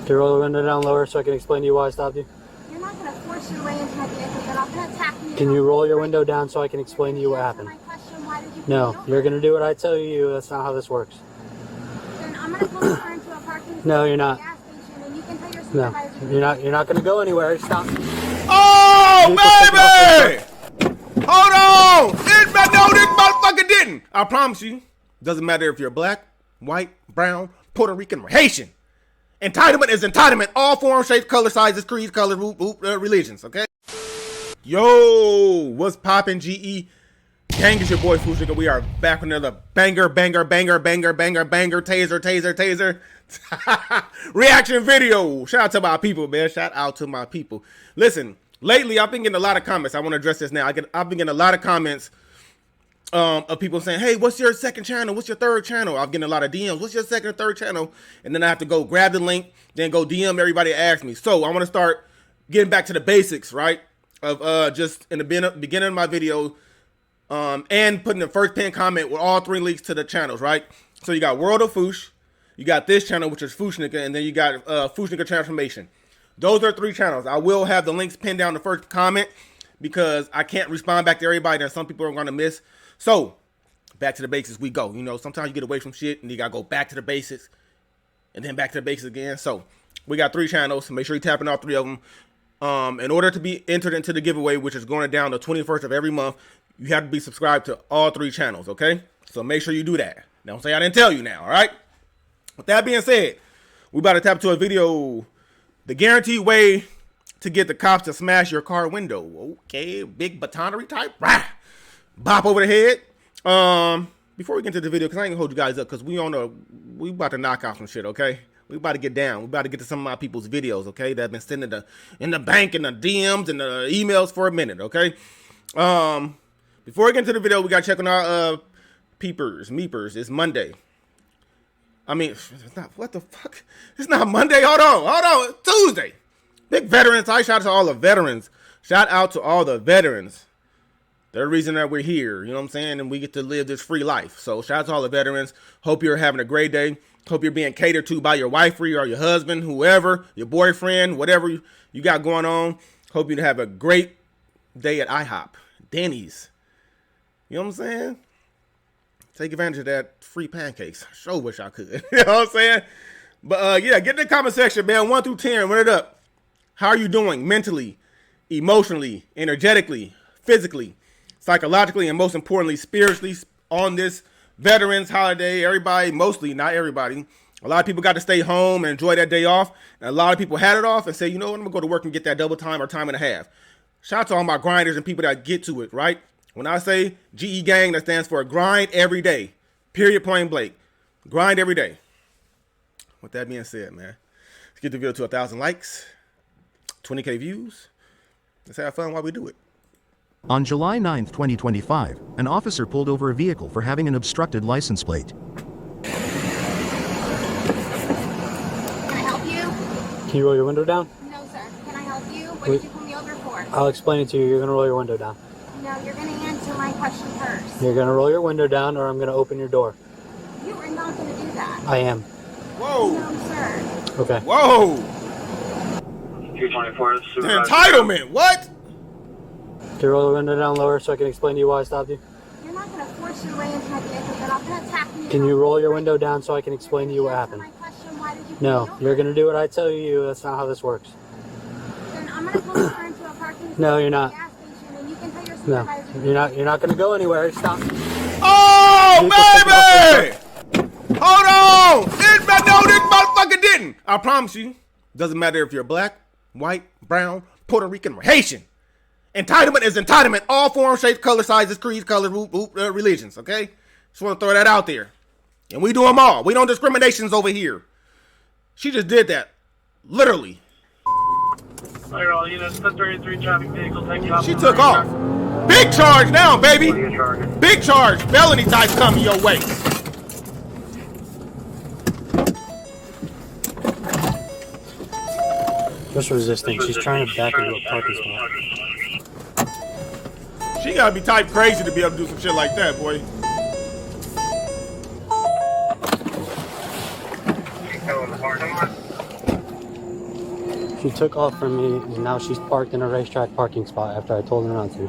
Can you roll the window down lower so I can explain to you why I stopped you? You're not going to force your way into my vehicle. You're not going to attack me. Can you roll your window down so I can explain to you what happened? No, you're going to do what I tell you. That's not how this works. Then I'm going to pull over into a parking space. No, you're not. Gas station, and you can tell your No, supervisor. you're not going to go anywhere. Stop. Oh, baby! Hold on! No, this motherfucker didn't. I promise you. Doesn't matter if you're black, white, brown, Puerto Rican, or Haitian. Entitlement is entitlement. All forms, shapes, color, sizes, creeds, colors, religions, okay? Yo, what's poppin', GE? Gang, is your boy Fushika. We are back with another banger, taser. Reaction video. Shout out to my people, man. Shout out to my people. Listen, lately I've been getting a lot of comments. I want to address this now. I've been getting a lot of comments of people saying, hey, what's your second channel? What's your third channel? I'm getting a lot of DMs. What's your second or third channel? And then I have to go grab the link, then go DM everybody that asks me. So I want to start getting back to the basics, right? Of just in the beginning of my video, and putting the first pinned comment with all three links to the channels, right? So you got World of Foosh, you got this channel, which is Fushnika, and then you got Fushnika Transformation. Those are three channels. I will have the links pinned down the first comment because I can't respond back to everybody that some people are going to miss. So, back to the basics we go. You know, sometimes you get away from shit and you got to go back to the basics and then back to the basics again. So, we got three channels. So make sure you're tapping all three of them. In order to be entered into the giveaway, which is going down the 21st of every month, you have to be subscribed to all three channels, okay? So, make sure you do that. Don't say I didn't tell you now, all right? With that being said, we about to tap to a video. The guaranteed way to get the cops to smash your car window. Okay, big batonery type. Rah! Bop over the head. Before we get into the video, because I ain't gonna hold you guys up, because we about to knock out some shit, okay? We about to get down. We about to get to some of my people's videos, okay? That have been sitting in the bank and the DMs and the emails for a minute, okay? Before we get into the video, we gotta check on our meepers. It's Monday. I mean, it's not, what the fuck? It's not Monday. Hold on. It's Tuesday. Big veterans. Shout out to all the veterans. Shout out to all the veterans. They're the reason that we're here. You know what I'm saying? And we get to live this free life. So shout out to all the veterans. Hope you're having a great day. Hope you're being catered to by your wife or your husband, whoever, your boyfriend, whatever you got going on. Hope you have a great day at IHOP, Denny's. You know what I'm saying? Take advantage of that free pancakes. I sure wish I could. You know what I'm saying? But yeah, get in the comment section, man. 1 through 10, run it up. How are you doing mentally, emotionally, energetically, physically, psychologically, and most importantly, spiritually on this Veterans holiday? Everybody, mostly, not everybody. A lot of people got to stay home and enjoy that day off. And a lot of people had it off and say, you know what, I'm going to go to work and get that double time or time and a half. Shout out to all my grinders and people that get to it, right? When I say GE Gang, that stands for grind every day. Period, point blank. Grind every day. With that being said, man, let's get the video to 1,000 likes, 20K views. Let's have fun while we do it. On July 9, 2025, an officer pulled over a vehicle for having an obstructed license plate. Can I help you? Can you roll your window down? No, sir. Can I help you? What did you pull me over for? I'll explain it to you. You're going to roll your window down. No, you're going to answer my question first. You're going to roll your window down or I'm going to open your door. You are not going to do that. I am. Whoa. No, sir. Okay. Whoa. 224. The entitlement. What? Can you roll the window down lower so I can explain to you why I stopped you? You're not going to force your way into my vehicle. You're not going to attack me. Can you roll your window down so I can explain to you what happened? No, you're going to do what I tell you. That's not how this works. Then I'm going to pull over into a parking space. No, you're not. Gas station, and you can tell your No, supervisor. you're not going to go anywhere. Stop. Oh, baby! Hold on! This motherfucker didn't. I promise you. Doesn't matter if you're black, white, brown, Puerto Rican, or Haitian. Entitlement is entitlement. All forms, shapes, color, sizes, creeds, colors, religions, okay? Just want to throw that out there. And we do them all. We don't discriminations over here. She just did that. Literally. Alright, all units, 33 traffic vehicle, take you off. She took off. Big charge now, baby. What are you charging? Big charge. Felony type coming your way. Just resisting. She's trying to back into a parking spot. She gotta be type crazy to be able to do some shit like that, boy. She took off from me, and now she's parked in a racetrack parking spot after I told her not to.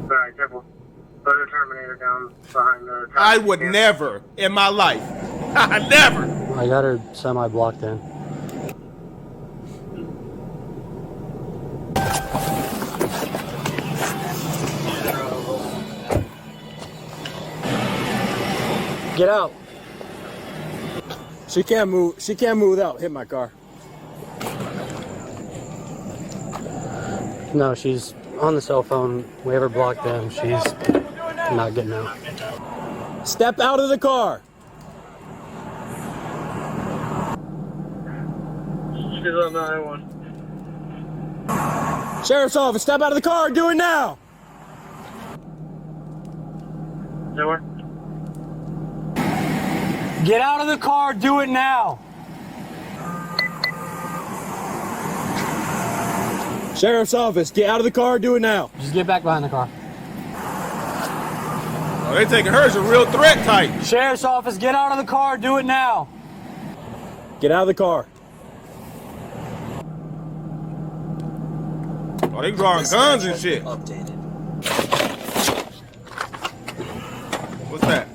Alright, careful. Put a Terminator down behind the... I would never in my life. Never. I got her semi-blocked in. Get out. She can't move. She can't move without hitting my car. No, she's on the cell phone. We have her blocked in. She's not getting out. Step out of the car. She's on 911. Sheriff's office, step out of the car. Do it now. Nowhere? Get out of the car. Do it now. Sheriff's office, get out of the car. Do it now. Just get back behind the car. Oh, they taking her as a real threat type. Sheriff's office, get out of the car. Do it now. Get out of the car. Oh, they drawing guns and shit. Updated. What's that?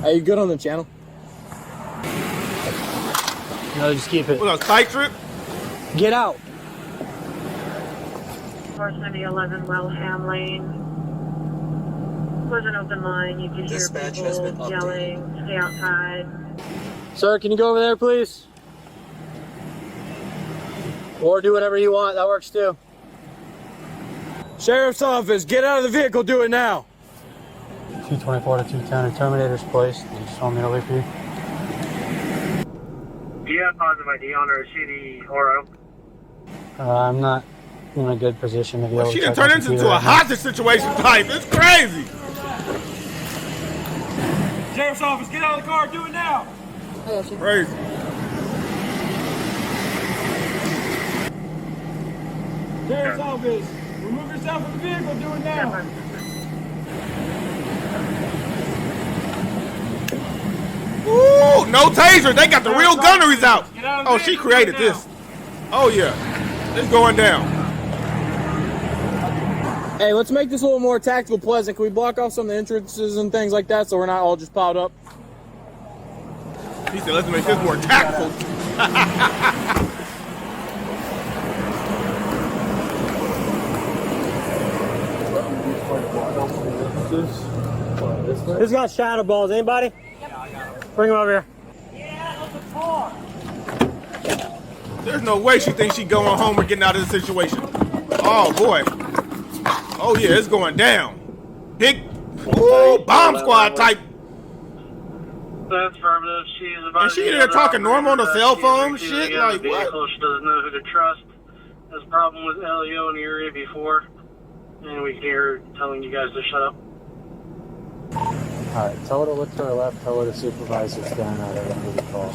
Are you good on the channel? No, just keep it. What a tight trip? Get out. 47011 Wellham Lane. Was an open line. You could hear Dispatch has been people updated. yelling, stay outside. Sir, can you go over there, please? Or do whatever you want. That works too. Sheriff's office, get out of the vehicle. Do it now. 224 to 210 in Terminator's place. You just want me to leave for you? Do you have positive ID on her? Is she the Oro? I'm not in a good position to be able to She done check my turned into computer a right now. hostage situation type. It's crazy. Sheriff's office, get out of the car. Do it now. Crazy. Sheriff's office, remove yourself from the vehicle. Do it now. Ooh, no taser. They got the real gunneries out. Oh, she created this. Oh, yeah. It's going down. Hey, let's make this a little more tactical, pleasant. Can we block off some of the entrances and things like that so we're not all just piled up? He said, let's make this more tactful. Who's got shadow balls? Anybody? Bring them over here. There's no way she thinks she going home or getting out of this situation. Oh, boy. Oh, yeah, it's going down. Big, ooh, bomb squad type. That's affirmative. She is about And she in there talking normal on the cell phone shit? Like, what? She doesn't know who to trust. There's a problem with LEO in the area before. And we can hear her telling you guys to shut up. Alright, tell her to look to her left, tell her to supervise this down at her and the call.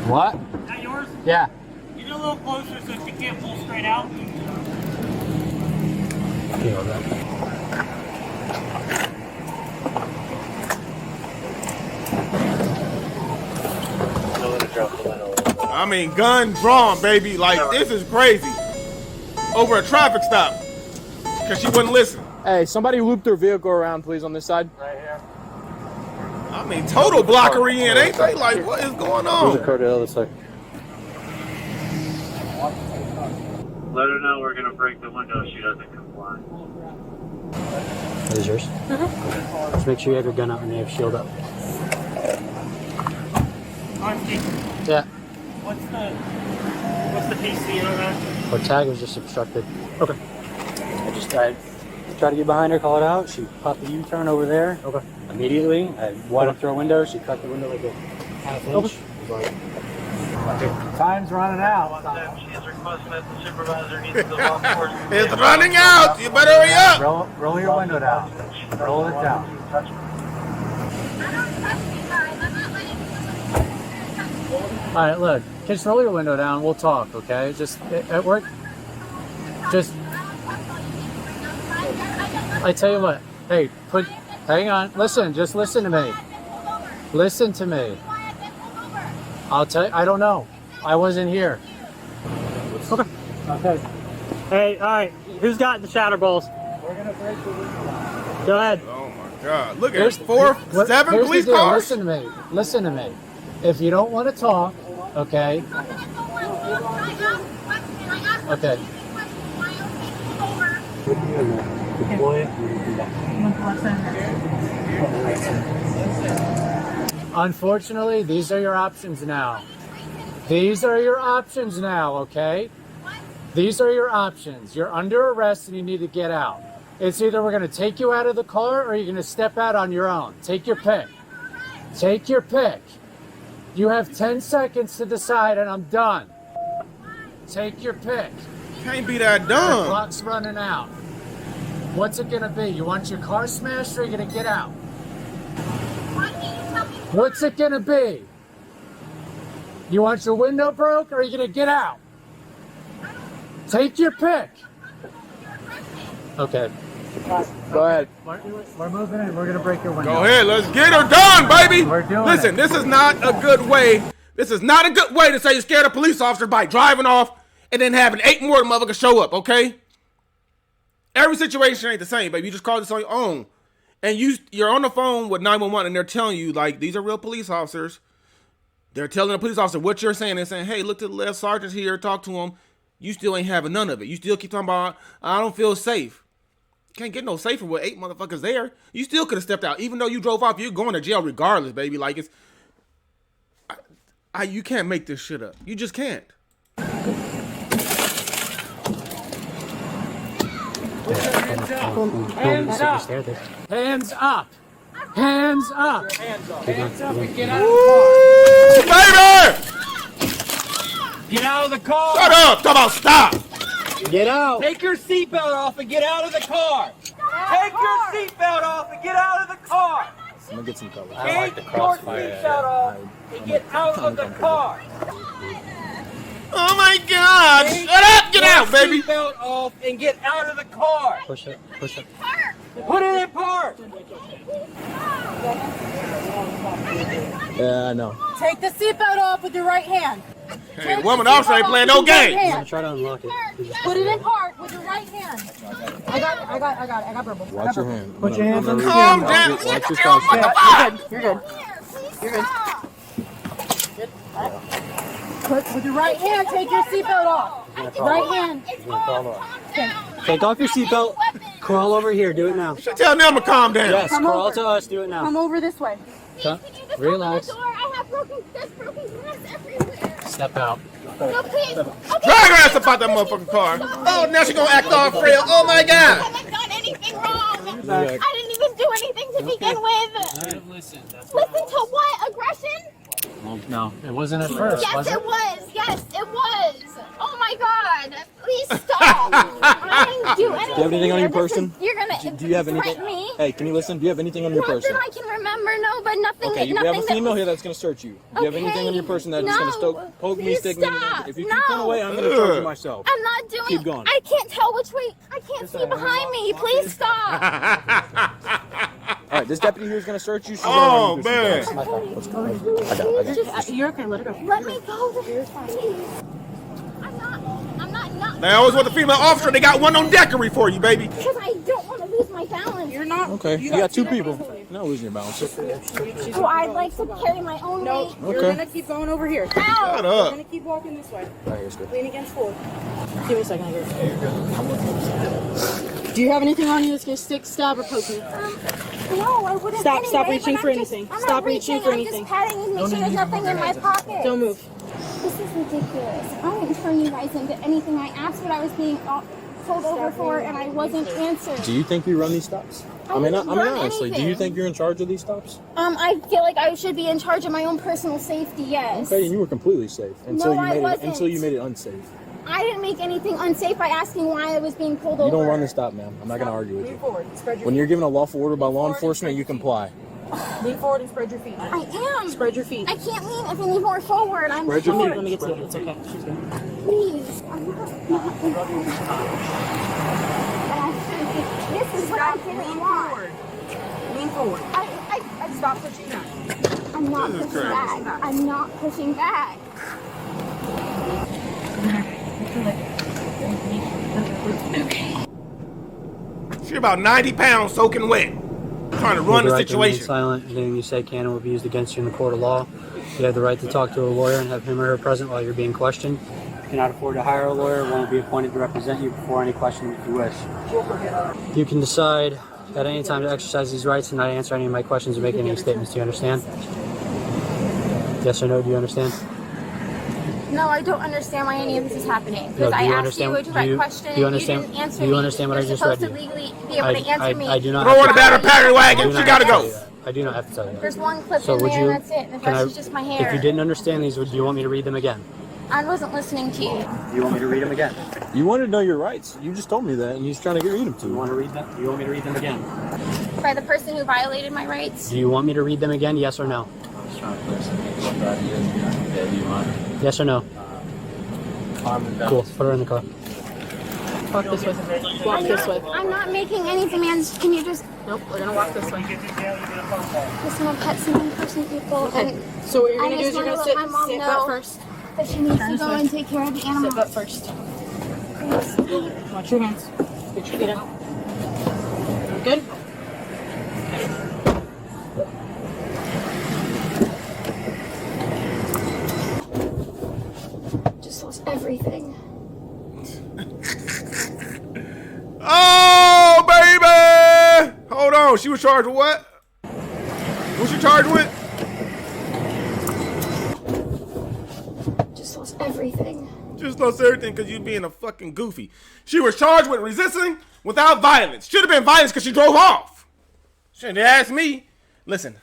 What? Is that yours? Yeah. Get a little closer so she can't pull straight out. Feel that. I mean, gun drawn, baby. Like, this is crazy. Over a traffic stop. Because she wouldn't listen. Hey, somebody loop their vehicle around, please, on this side. Right here. I mean, total blockery in, ain't they? Like, what is going on? Car to the other side. Let her know we're going to break the window if she doesn't comply. That is yours? Just make sure you have your gun out and you have shield up. Honesty. Yeah. What's the PC on that? Her tag was just obstructed. Okay. I tried to get behind her, call it out. She popped the U-turn over there. Okay. Immediately, I went up through a window. She cut the window like a half inch. Time's running out. She's requesting that the supervisor needs to walk towards the It's running out. You better hurry up. Roll your window down. Roll it down. All right, look. Just roll your window down. We'll talk, okay? Just at work. Just. I tell you what. Hey, Hang on. Listen, just listen to me. Listen to me. I'll tell you, I don't know. I wasn't here. Okay. Okay. Hey, all right. Who's got the shatter balls? We're gonna break the window. Go ahead. Oh my God! Look at 7 Here's police the deal. cars. Listen to me. Listen to me. If you don't want to talk, okay. Okay. Unfortunately, these are your options now. These are your options now, okay? These are your options. You're under arrest and you need to get out. It's either we're going to take you out of the car or you're going to step out on your own. Take your pick. Take your pick. You have 10 seconds to decide and I'm done. Take your pick. Can't be that The dumb. clock's running out. What's it going to be? You want your car smashed or are you going to get out? What's it going to be? You want your window broke or are you going to get out? Take your pick. Okay. Go ahead. We're moving in. We're going to break your window. Go ahead, let's get her done, baby. We're doing Listen, it. this is not a good way. This is not a good way to say you're scared of police officers by driving off and then having 8 more motherfuckers show up, okay? Every situation ain't the same, baby. You just call this on your own. And you're on the phone with 911 and they're telling you, like, these are real police officers. They're telling the police officer what you're saying. They're saying, hey, look to the left, sergeant's here, talk to him. You still ain't having none of it. You still keep talking about, I don't feel safe. Can't get no safer with 8 motherfuckers there. You still could have stepped out. Even though you drove off, you're going to jail regardless, baby. Like, it's... you can't make this shit up. You just can't. Hands up. Hands up. Hands up. Hands up and get out of the car. Baby! Get out of the car! Shut up! Talk about stop! Get out. Take your seatbelt off and get out of the car! Take your seatbelt off and get out of the car! I'm gonna get some color. Take your seatbelt off and get out of the car! Oh my God! Take Shut up! Get out, baby! Your seatbelt off and get out of the car! Push it. Push it. Put it in park! Yeah, I know. Take the seatbelt off with your right hand. Hey, woman officer ain't playing no games. Try to unlock it. Put it in park with your right hand. I got it. I got verbal. Watch your hand. Put your hands on the Calm down. Watch your What stance. the fuck? You're good. You're good. With your right hand, take your seatbelt off. Right hand. Take off your seatbelt. Crawl over here. Do it now. Tell them to calm down. Yes, Come crawl over. to us. Do it now. Come over this way. I Relax. have broken glass everywhere. Step out. No, please. Drag her ass up out that motherfucking car. Oh, now she gonna act all frail. Oh my I God. haven't done anything wrong. I didn't even do anything to begin with. Listen. That's Listen to what? Aggression? No, it wasn't at first. Yes, was it was. Yes, it was. Oh my God. Please stop. I didn't do anything. Do you have anything on your person? You're gonna Do you have anything? threaten me? Hey, can you listen? Do you have anything on your Not person? that I can remember, no, but nothing. Okay, we nothing have a that female was- here that's gonna search you. Do you have anything on your person that's No. gonna poke me, Please stick me? stop. If you No. keep going away, I'm gonna charge you myself. I'm not doing. Keep going. I can't tell which way. I can't see behind me. Please stop. All right, this deputy here is gonna search you. Oh man. Let's go. I got it. You're okay. Let it go. Let me go. Please. I'm not. They always want the female officer. They got one on deckery for you, baby. Because I don't want to lose my balance. You're not. Okay, you got 2 people. You're not losing your balance. So I'd like to carry my own weight. Okay. You're gonna keep going over here. Shut Ow. You're up. gonna keep walking this way. All right, here's good. Lean against forward. Give me a second, I guess. Do you have anything on you that's gonna stick, stab, or poke me? No, I wouldn't. Stop anyway, reaching but for I'm just- anything. I'm Stop not reaching for anything. I'm just patting you, make sure there's nothing in my pocket. Don't move. This is ridiculous. I didn't turn you guys into anything. I asked what I was being pulled over for, and I wasn't answered. Do you think you run these stops? I didn't run honestly, do you anything. think you're in charge of these stops? I feel like I should be in charge of my own personal safety. Yes. Okay, and you were completely safe until No, I until you wasn't. made it unsafe. I didn't make anything unsafe by asking why I was being pulled You over. don't run the stop, ma'am. I'm not gonna argue with Lean you. forward. Spread your When feet. you're given a lawful order by law enforcement, you comply. Lean forward and spread your feet. I am. Spread your feet. I can't lean if any more forward. I'm Spread your feet. Let me get to you. It's okay. She's good. Please. I'm not. This is what I didn't want. Lean forward. I stop pushing back. I'm not pushing back. I'm not pushing back. Okay. She's about 90 pounds soaking wet. Trying to run the situation. Silent. Anything you say can and will be used against you in the court of law. You have the right to talk to a lawyer and have him or her present while you're being questioned. If you cannot afford to hire a lawyer, one will be appointed to represent you before any question if you wish. You can decide at any time to exercise these rights and not answer any of my questions or make any statements. Do you understand? Yes or no? Do you understand? No, I don't understand why any of this is happening. Because No, I asked you a direct question. Do you understand? You didn't answer Do you understand what I just read? You're supposed to legally be able to answer me. I do not. Throw her about her paddy wagon. She gotta go. I do not have to tell you that. There's one clip So in would there you? and that's it. The Can rest I? is just my hair. If you didn't understand these, do you want me to read them again? I wasn't listening to you. Do you want me to read them again? You wanted to know your rights. You just told me that, and he's trying to get read them to Do you you. want to read them? Do you want me to read them again? By the person who violated my rights. Do you want me to read them again? Yes or no? Yes or no? Cool. Put her in the car. Walk this way. Walk this way. I'm not making any demands. Can you just... Nope, we're gonna walk this way. Listen, I've had some in-person people. Okay. And So what you're I gonna do is just you're wanna gonna let my mom sit know butt first. that she needs Turn to this go way. and take care of the Sit animals. butt first. Watch your hands. Get your feet out. Good? Just lost everything. Oh, baby! Hold on. She was charged with what? What's she charged with? Just lost everything. Just lost everything because you being a fucking goofy. She was charged with resisting without violence. Should have been violence because she drove off. Should have asked me. Listen,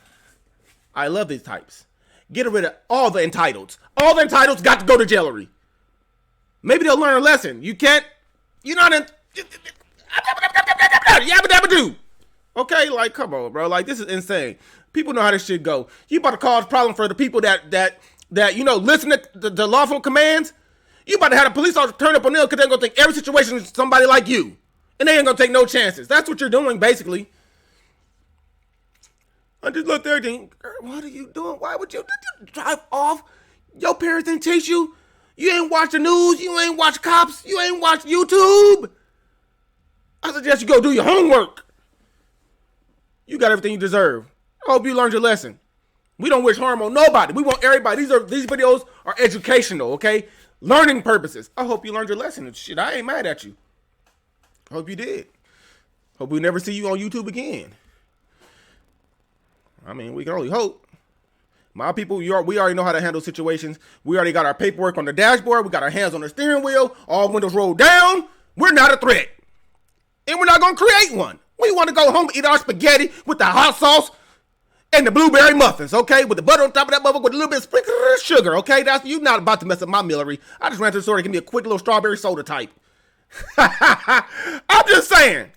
I love these types. Get rid of all the entitleds. All the entitleds got to go to jailery. Maybe they'll learn a lesson. You can't. You're not in. Yabba dabba do. Okay, like come on, bro. Like this is insane. People know how this shit go. You about to cause problem for the people that you know listen to the lawful commands. You about to have a police officer turn up on them because they're gonna think every situation is somebody like you, and they ain't gonna take no chances. That's what you're doing, basically. I just looked there, thinking, what are you doing? Why would you drive off? Your parents didn't chase you. You ain't watch the news. You ain't watch cops. You ain't watch YouTube. I suggest you go do your homework. You got everything you deserve. I hope you learned your lesson. We don't wish harm on nobody. We want everybody. These videos are educational, okay? Learning purposes. I hope you learned your lesson. Shit, I ain't mad at you. Hope you did. Hope we never see you on YouTube again. I mean, we can only hope. My people, we already know how to handle situations. We already got our paperwork on the dashboard. We got our hands on the steering wheel. All windows rolled down. We're not a threat. And we're not going to create one. We want to go home and eat our spaghetti with the hot sauce and the blueberry muffins, okay? With the butter on top of that motherfucker with a little bit of sprinkle of sugar, okay? You're not about to mess up my mealery. I just ran to the store to give me a quick little strawberry soda type. I'm just saying.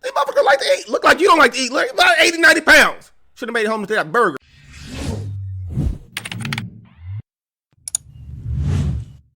These motherfuckers like to eat. Look like you don't like to eat. Like about 80, 90 pounds. Should have made it home to that burger.